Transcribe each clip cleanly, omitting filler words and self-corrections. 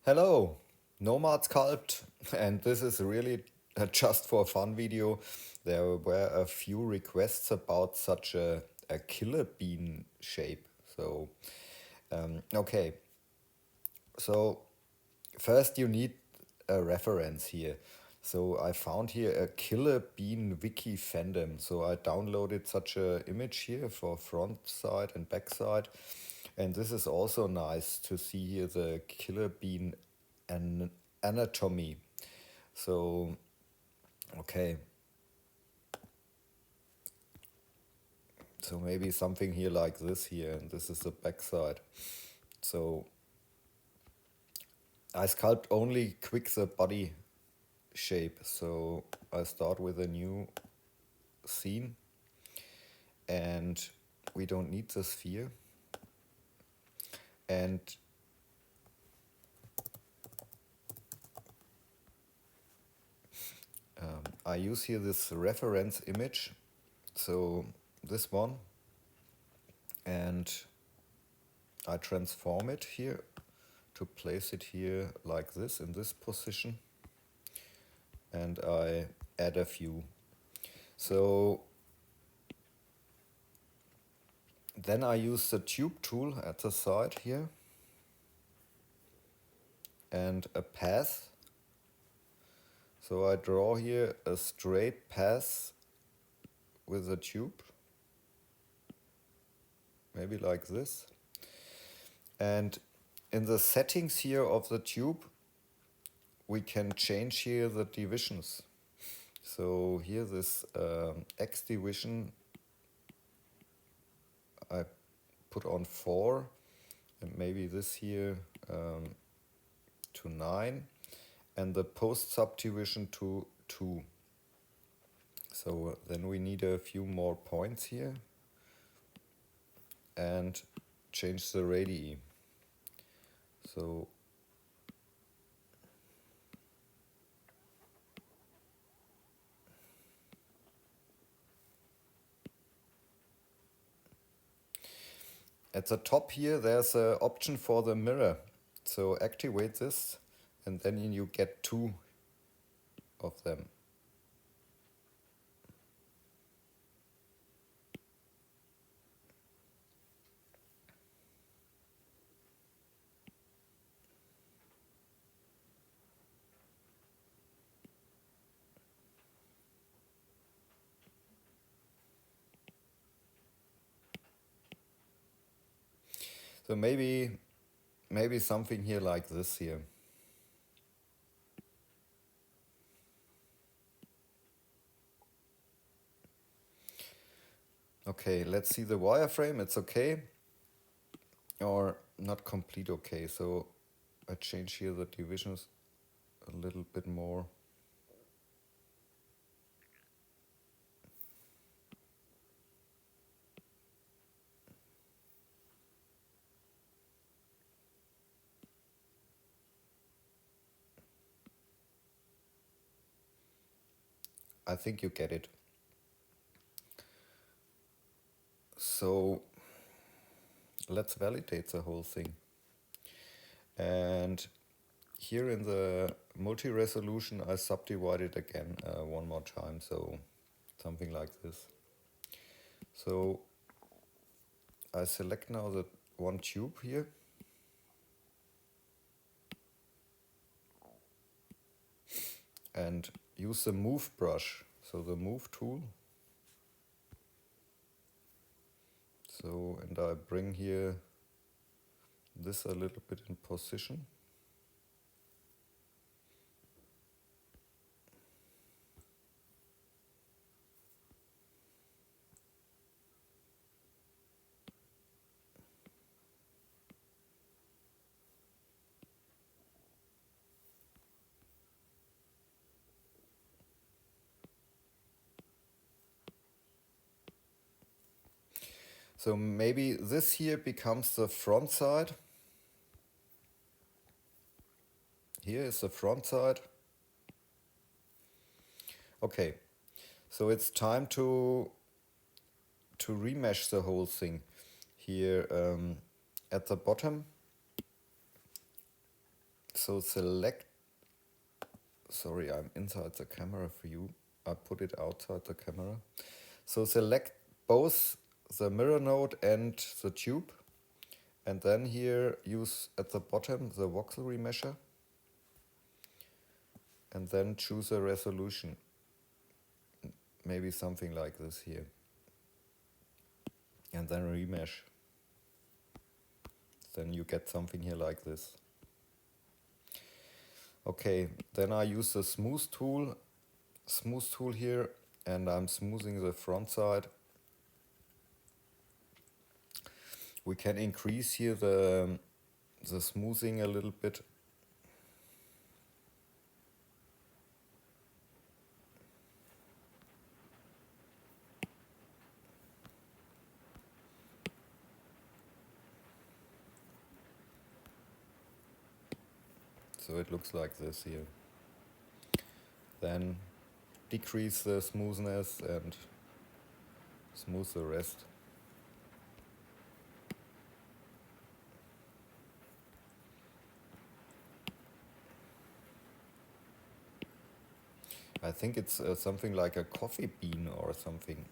Hello, Nomad Sculpt, and this is really a just for fun video. There were a few requests about such a killer bean shape. Okay, so first you need a reference here. So I found here a killer bean wiki fandom. So I downloaded such a image here for front side and back side. And this is also nice to see here the killer bean anatomy. So, okay. So maybe something here like this here, and this is the back side. So I sculpt only quick the body shape. So I start with a new scene, and we don't need the sphere. And I use here this reference image, so this one, and I transform it here to place it here like this in this position, and I add a few. So then I use the tube tool at the side here and a path. So I draw here a straight path with the tube, maybe like this. And in the settings here of the tube, we can change here the divisions. So here this X division I put on 4, and maybe this here to 9, and the post subdivision to 2. So then we need a few more points here and change the radii. So at the top here there's an option for the mirror. So activate this, and then you get 2 of them. So maybe something here like this here. Okay, let's see the wireframe. It's okay or not complete okay. So I change here the divisions a little bit more. I think you get it. So let's validate the whole thing. And here in the multi-resolution, I subdivide it again one more time. So something like this. So I select now the one tube here. And use the move brush, so the move tool. So, and I bring here this a little bit in position. So maybe this here becomes the front side. Here is the front side. Okay, so it's time to remesh the whole thing. Here at the bottom, So select, sorry, I'm inside the camera view. I put it outside the camera. So select both the mirror node and the tube. And then here use at the bottom the voxel remesher. And then choose a resolution. Maybe something like this here. And then remesh. Then you get something here like this. Okay, then I use the smooth tool here, and I'm smoothing the front side. We can increase here the smoothing a little bit. So it looks like this here. Then decrease the smoothness and smooth the rest. I think it's something like a coffee bean or something.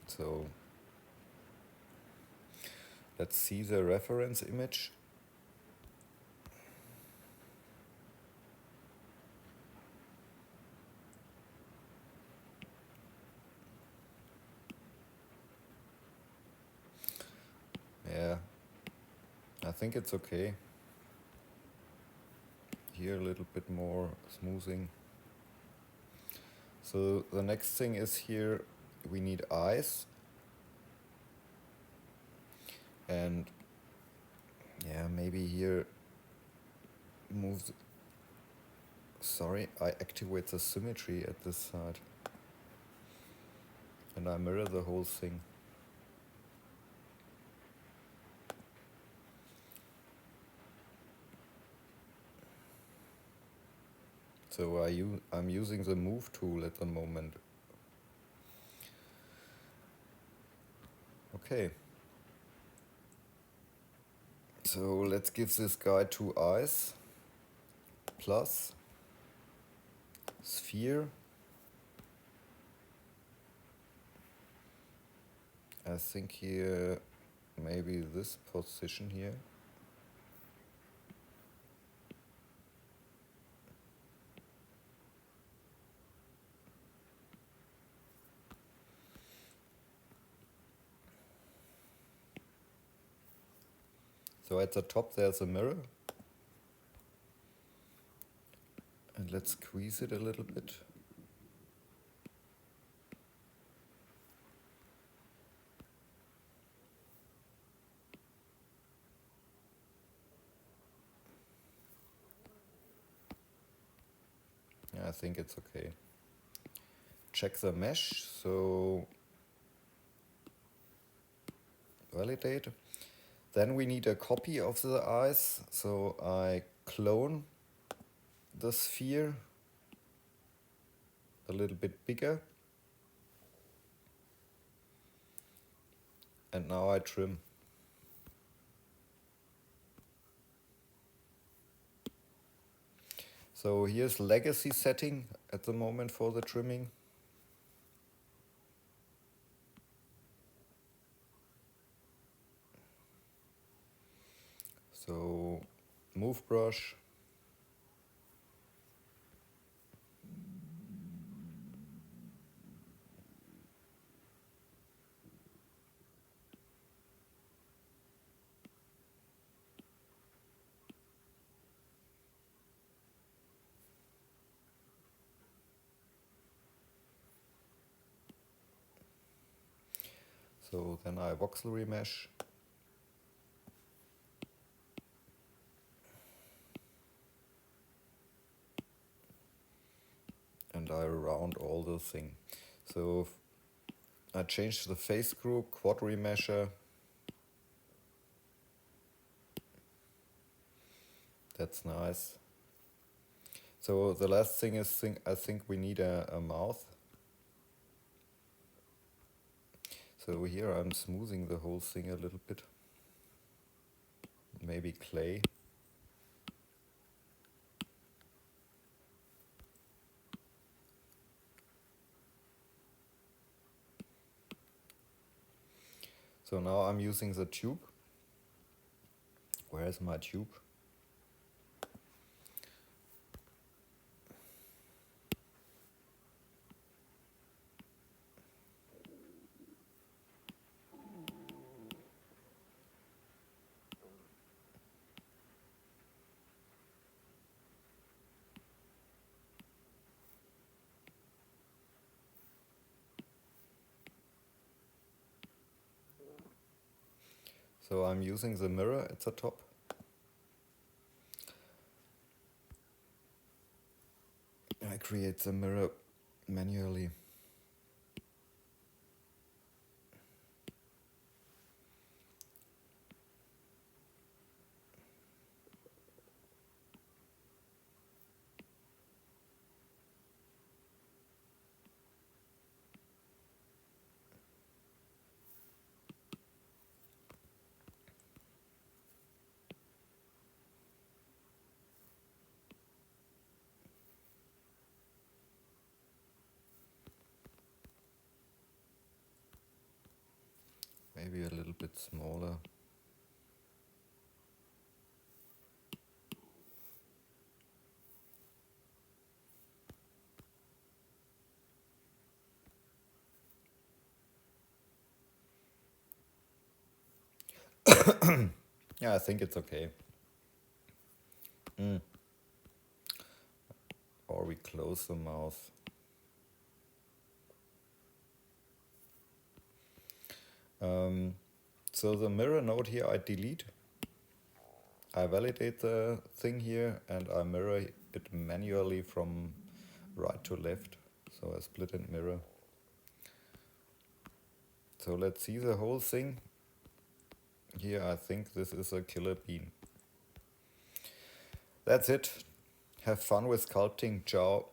So let's see the reference image. Yeah, I think it's okay. Here a little bit more smoothing. So the next thing is here we need eyes. And yeah, maybe here move, sorry, I activate the symmetry at this side. And I mirror the whole thing. So I'm using the move tool at the moment. Okay. So let's give this guy 2 eyes. Plus sphere. I think here maybe this position here. So at the top there's a mirror. And let's squeeze it a little bit. Yeah, I think it's okay. Check the mesh, so validate. Then we need a copy of the eyes, so I clone the sphere a little bit bigger. And now I trim. So here's legacy setting at the moment for the trimming. So move brush. So then I voxel remesh. And I round all the thing. So I changed the face group, quad remesher. That's nice. So the last thing is I think we need a mouth. So here I'm smoothing the whole thing a little bit. Maybe clay. So now I'm using the tube. Where is my tube? So I'm using the mirror at the top. I create the mirror manually. Maybe a little bit smaller. Yeah, I think it's okay. Or we close the mouth. So the mirror node here I delete. I validate the thing here and I mirror it manually from right to left. So I split and mirror. So let's see the whole thing. Here I think this is a killer bean. That's it. Have fun with sculpting. Ciao.